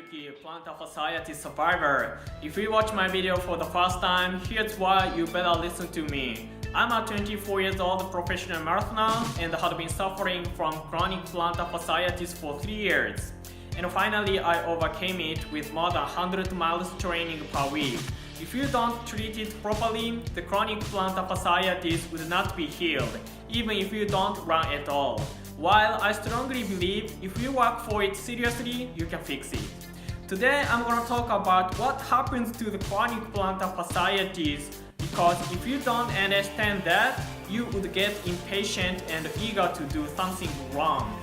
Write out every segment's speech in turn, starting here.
rookie plantar fasciitis survivor. If you watch my video for the first time, here's why you better listen to me. I'm a 24 years old professional marathoner and had been suffering from chronic plantar fasciitis for 3 years. And finally, I overcame it with more than 100 miles training per week. If you don't treat it properly, the chronic plantar fasciitis will not be healed, even if you don't run at all. While I strongly believe if you work for it seriously, you can fix it. Today I'm going to talk about what happens to the chronic plantar fasciitis, because if you don't understand that, you would get impatient and eager to do something wrong.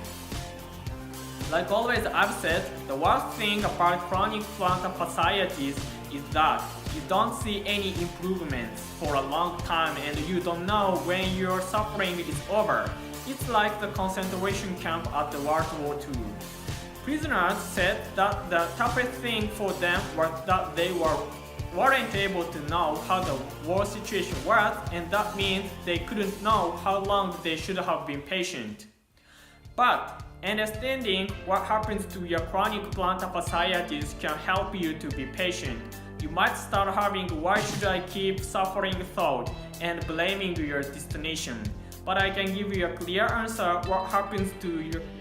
Like always I've said, the worst thing about chronic plantar fasciitis is that you don't see any improvements for a long time and you don't know when your suffering is over. It's like the concentration camp at the World War II. Prisoners said that the toughest thing for them was that they weren't able to know how the war situation was, and that means they couldn't know how long they should have been patient. But understanding what happens to your chronic plantar fasciitis can help you to be patient. You might start having "why should I keep suffering" thought and blaming your destination. But I can give you a clear answer what happens to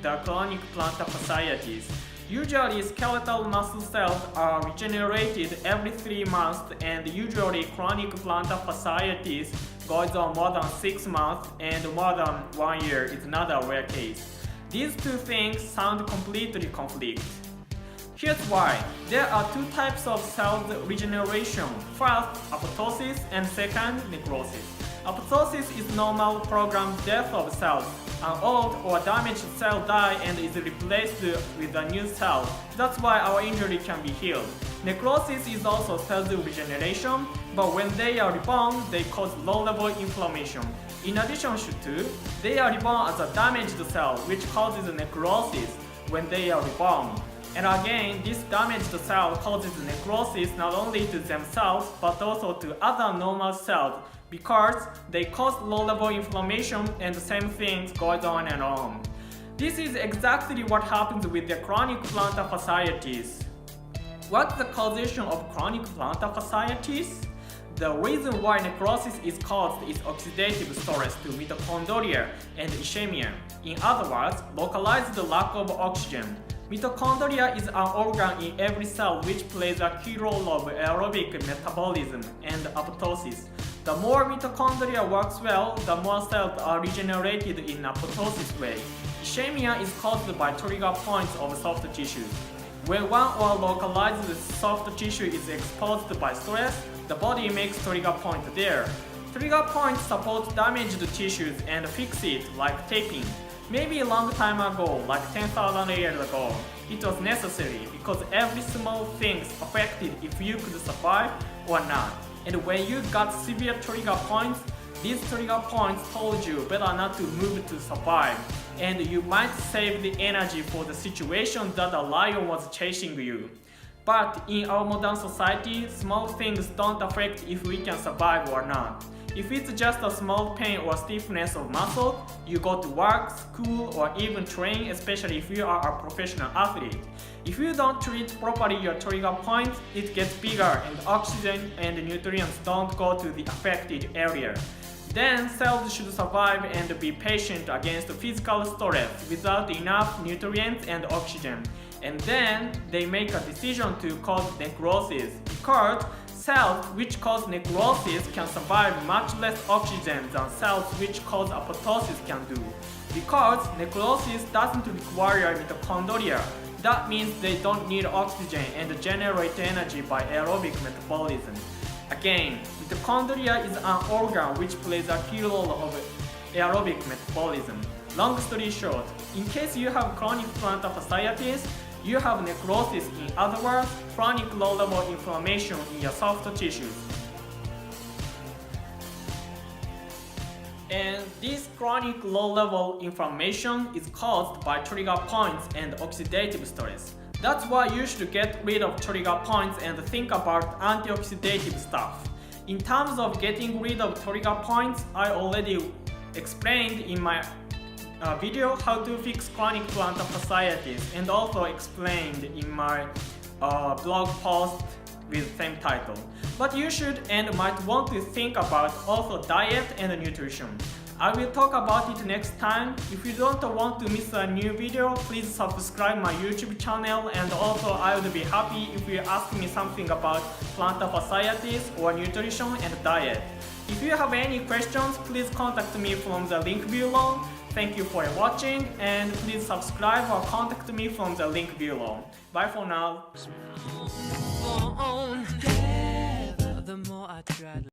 the chronic plantar fasciitis. Usually skeletal muscle cells are regenerated every 3 months, and usually chronic plantar fasciitis goes on more than 6 months, and more than 1 year is another rare case. These two things sound completely conflict. Here's why. There are two types of cell regeneration. First, apoptosis, and second, necrosis. Apoptosis is normal programmed death of cells. An old or damaged cell dies and is replaced with a new cell. That's why our injury can be healed. Necrosis is also cell regeneration, but when they are reborn, they cause low-level inflammation. In addition to, they are reborn as a damaged cell, which causes necrosis when they are reborn. And again, this damaged cell causes necrosis not only to themselves, but also to other normal cells, because they cause low-level inflammation, and the same thing goes on and on. This is exactly what happens with the chronic plantar fasciitis. What's the causation of chronic plantar fasciitis? The reason why necrosis is caused is oxidative stress to mitochondria and ischemia. In other words, localized lack of oxygen. Mitochondria is an organ in every cell which plays a key role of aerobic metabolism and apoptosis. The more mitochondria works well, the more cells are regenerated in apoptosis way. Ischemia is caused by trigger points of soft tissues. When one or localized soft tissue is exposed by stress, the body makes trigger point there. Trigger points support damaged tissues and fix it, like taping. Maybe a long time ago, like 10,000 years ago, it was necessary because every small thing affected if you could survive or not. And when you got severe trigger points, these trigger points told you better not to move to survive, and you might save the energy for the situation that a lion was chasing you. But in our modern society, small things don't affect if we can survive or not. If it's just a small pain or stiffness of muscle, you go to work, school, or even train, especially if you are a professional athlete. If you don't treat properly your trigger points, it gets bigger and oxygen and nutrients don't go to the affected area. Then cells should survive and be patient against physical stress without enough nutrients and oxygen. And then they make a decision to cause necrosis, because cells which cause necrosis can survive much less oxygen than cells which cause apoptosis can do. Because necrosis doesn't require mitochondria, that means they don't need oxygen and generate energy by aerobic metabolism. Again, mitochondria is an organ which plays a key role of aerobic metabolism. Long story short, in case you have chronic plantar fasciitis, you have necrosis, in other words, chronic low-level inflammation in your soft tissues. And this chronic low-level inflammation is caused by trigger points and oxidative stress. That's why you should get rid of trigger points and think about antioxidative stuff. In terms of getting rid of trigger points, I already explained in my video how to fix chronic plantar fasciitis, and also explained in my a blog post with same title. But you should and might want to think about also diet and nutrition. I will talk about it next time. If you don't want to miss a new video, please subscribe my YouTube channel, and also I would be happy if you ask me something about plantar fasciitis or nutrition and diet. If you have any questions, please contact me from the link below. Thank you for watching, and please subscribe or contact me from the link below. Bye for now.